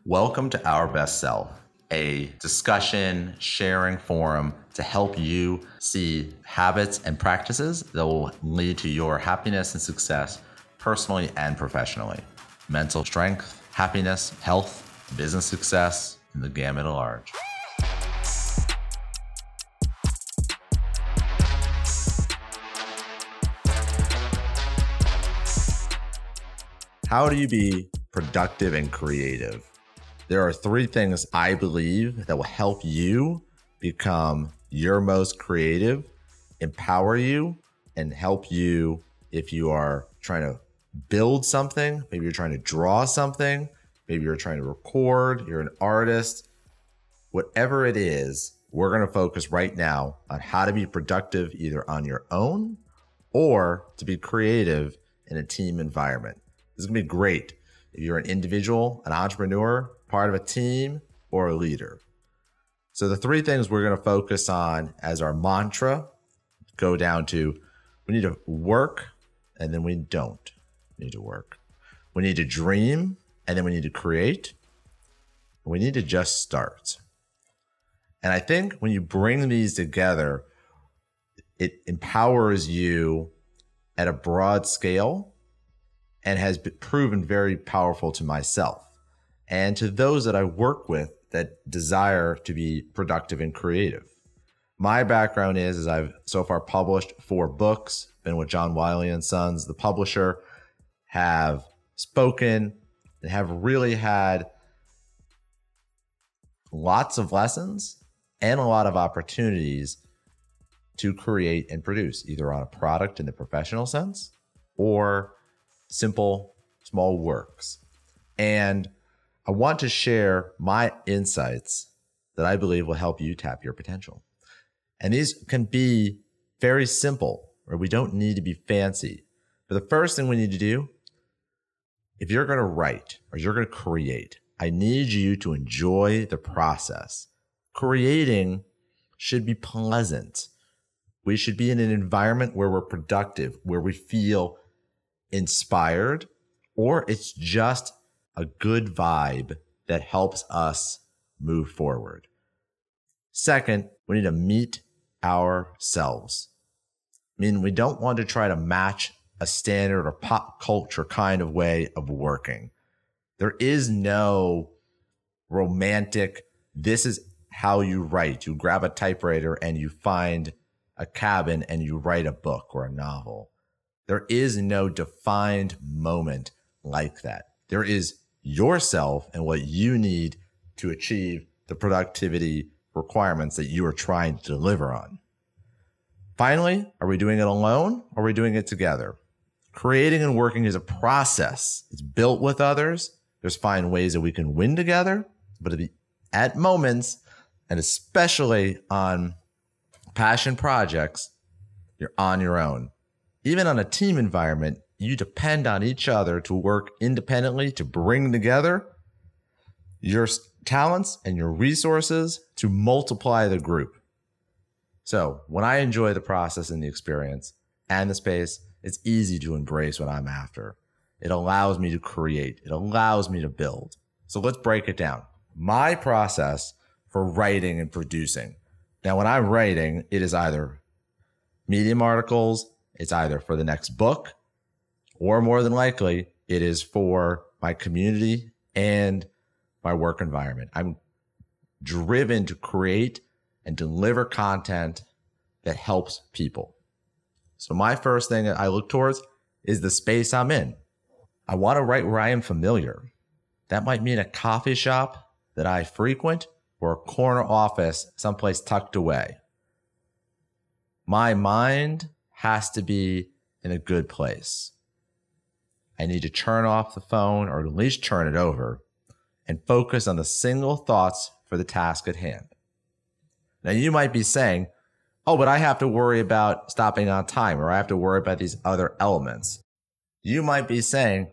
Welcome to Our Best Self, a discussion sharing forum to help you see habits and practices that will lead to your happiness and success personally and professionally. Mental strength, happiness, health, business success, and the gamut at large. How do you be productive and creative? There are three things I believe that will help you become your most creative, empower you, and help you if you are trying to build something, maybe you're trying to draw something, maybe you're trying to record, you're an artist. Whatever it is, we're going to focus right now on how to be productive either on your own or to be creative in a team environment. This is going to be great if you're an individual, an entrepreneur, part of a team, or a leader. So the three things we're going to focus on as our mantra go down to: we need to work, and then we don't need to work. We need to dream, and then we need to create. We need to just start. And I think when you bring these together, it empowers you at a broad scale and has been proven very powerful to myself and to those that I work with that desire to be productive and creative. My background is I've so far published 4 books, been with John Wiley and Sons, the publisher, have spoken and have really had lots of lessons and a lot of opportunities to create and produce, either on a product in the professional sense or simple, small works. And I want to share my insights that I believe will help you tap your potential. And these can be very simple, or we don't need to be fancy. But the first thing we need to do, if you're going to write or you're going to create, I need you to enjoy the process. Creating should be pleasant. We should be in an environment where we're productive, where we feel inspired, or it's just a good vibe that helps us move forward. Second, we need to meet ourselves. I mean, we don't want to try to match a standard or pop culture kind of way of working. There is no romantic, this is how you write. You grab a typewriter and you find a cabin and you write a book or a novel. There is no defined moment like that. There is yourself and what you need to achieve the productivity requirements that you are trying to deliver on. Finally, are we doing it alone or are we doing it together? Creating and working is a process. It's built with others. There's fine ways that we can win together, but at moments, and especially on passion projects, you're on your own. Even on a team environment, you depend on each other to work independently, to bring together your talents and your resources to multiply the group. So when I enjoy the process and the experience and the space, it's easy to embrace what I'm after. It allows me to create. It allows me to build. So let's break it down. My process for writing and producing. Now, when I'm writing, it is either Medium articles, it's either for the next book, or more than likely, it is for my community and my work environment. I'm driven to create and deliver content that helps people. So my first thing that I look towards is the space I'm in. I want to write where I am familiar. That might mean a coffee shop that I frequent or a corner office someplace tucked away. My mind has to be in a good place. I need to turn off the phone or at least turn it over and focus on the single thoughts for the task at hand. Now you might be saying, oh, but I have to worry about stopping on time or I have to worry about these other elements. You might be saying,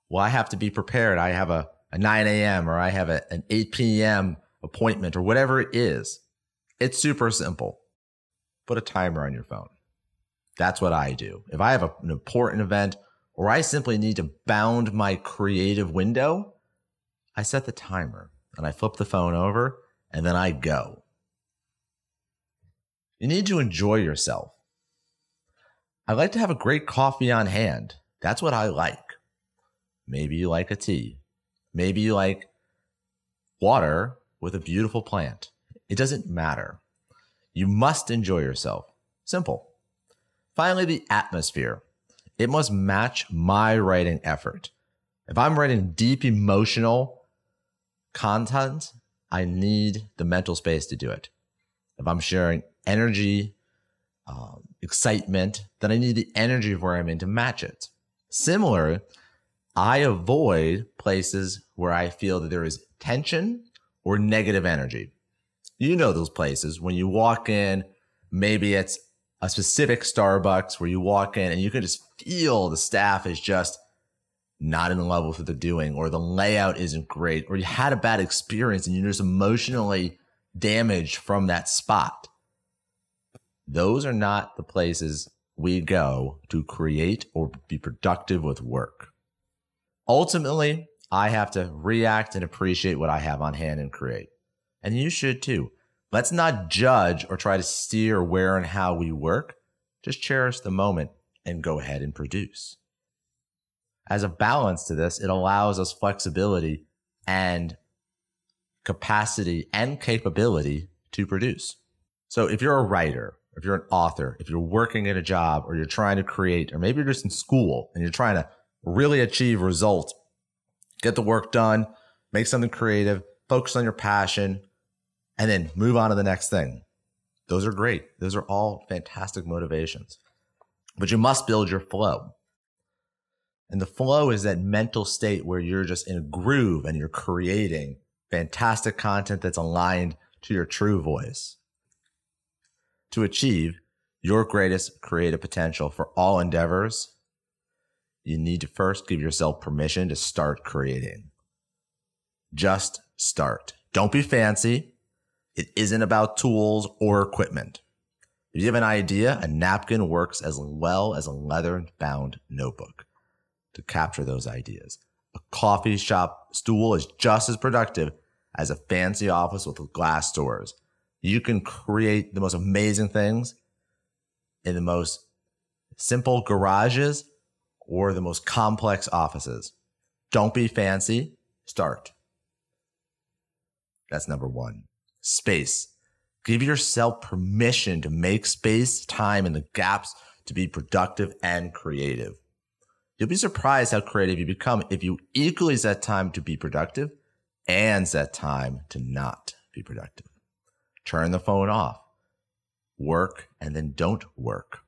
well, I have to be prepared. I have a 9 a.m. or I have an 8 p.m. appointment or whatever it is. It's super simple. Put a timer on your phone. That's what I do. If I have an important event or I simply need to bound my creative window, I I set the timer and I flip the phone over and then I go. You need to enjoy yourself. I like to have a great coffee on hand. That's what I like. Maybe you like a tea. Maybe you like water with a beautiful plant. It doesn't matter. You must enjoy yourself. Simple. Finally, the atmosphere. It must match my writing effort. If I'm writing deep emotional content, I need the mental space to do it. If I'm sharing energy, excitement, then I need the energy of where I'm in to match it. Similar, I avoid places where I feel that there is tension or negative energy. You know those places when you walk in, maybe it's a specific Starbucks where you walk in and you can just feel the staff is just not in love with what they're doing, or the layout isn't great, or you had a bad experience and you're just emotionally damaged from that spot. Those are not the places we go to create or be productive with work. Ultimately, I have to react and appreciate what I have on hand and create. And you should too. Let's not judge or try to steer where and how we work. Just cherish the moment and go ahead and produce. As a balance to this, it allows us flexibility and capacity and capability to produce. So if you're a writer, if you're an author, if you're working at a job, or you're trying to create, or maybe you're just in school and you're trying to really achieve results, get the work done, make something creative, focus on your passion, and then move on to the next thing. Those are great. Those are all fantastic motivations. But you must build your flow. And the flow is that mental state where you're just in a groove and you're creating fantastic content that's aligned to your true voice. To achieve your greatest creative potential for all endeavors, you need to first give yourself permission to start creating. Just start. Don't be fancy. It isn't about tools or equipment. If you have an idea, a napkin works as well as a leather-bound notebook to capture those ideas. A coffee shop stool is just as productive as a fancy office with glass doors. You can create the most amazing things in the most simple garages or the most complex offices. Don't be fancy. Start. That's number one. Space. Give yourself permission to make space, time, and the gaps to be productive and creative. You'll be surprised how creative you become if you equally set time to be productive and set time to not be productive. Turn the phone off. Work and then don't work.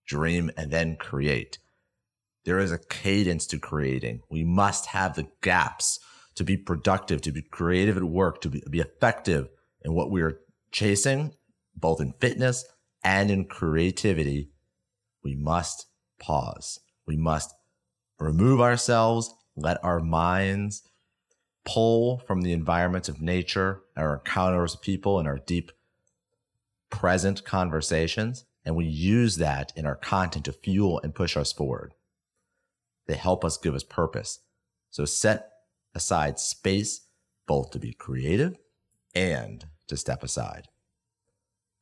Dream and then create. There is a cadence to creating. We must have the gaps to be productive, to be creative at work, to be effective in what we are chasing, both in fitness and in creativity. We must pause. We must remove ourselves, let our minds pull from the environments of nature, our encounters with people, and our deep present conversations. And we use that in our content to fuel and push us forward. They help us, give us purpose. So set aside space, both to be creative and to step aside.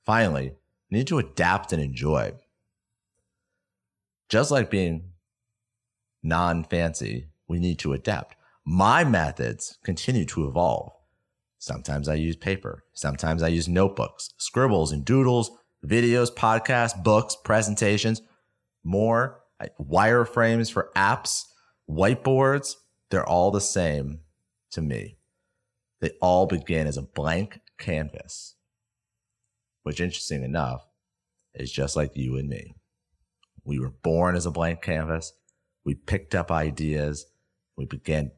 Finally, you need to adapt and enjoy. Just like being non-fancy, we need to adapt. My methods continue to evolve. Sometimes I use paper. Sometimes I use notebooks, scribbles and doodles, videos, podcasts, books, presentations, more wireframes for apps, whiteboards. They're all the same to me. They all begin as a blank canvas, which, interesting enough, is just like you and me. We were born as a blank canvas. We picked up ideas. We began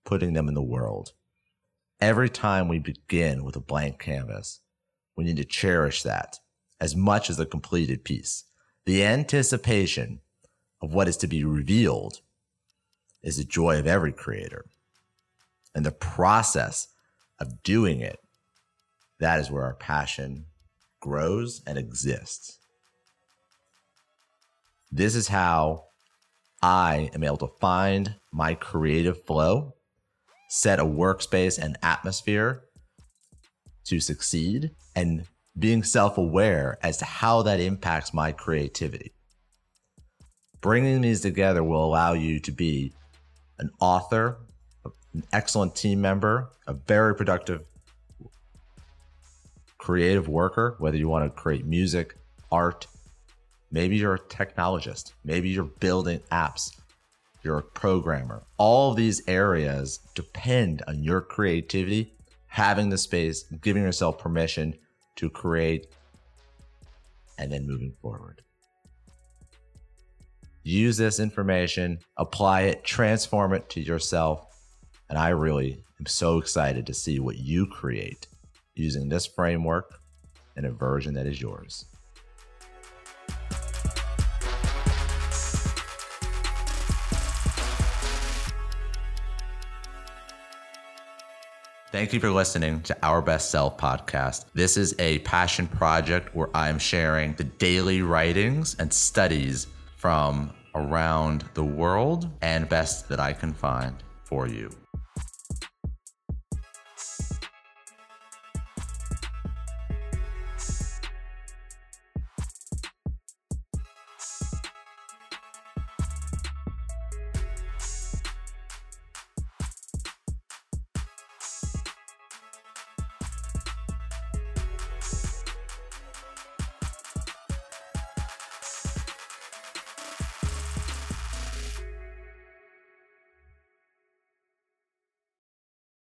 putting them in the world. Every time we begin with a blank canvas, we need to cherish that as much as the completed piece. The anticipation of what is to be revealed is the joy of every creator. And the process of doing it, that is where our passion grows and exists. This is how I am able to find my creative flow, set a workspace and atmosphere to succeed, and being self-aware as to how that impacts my creativity. Bringing these together will allow you to be an author, an excellent team member, a very productive creative worker, whether you want to create music, art, maybe you're a technologist, maybe you're building apps, you're a programmer. All of these areas depend on your creativity, having the space, giving yourself permission to create, and then moving forward. Use this information, apply it, transform it to yourself. And I really am so excited to see what you create using this framework in a version that is yours. Thank you for listening to Our Best Self podcast. This is a passion project where I'm sharing the daily writings and studies from around the world and best that I can find for you.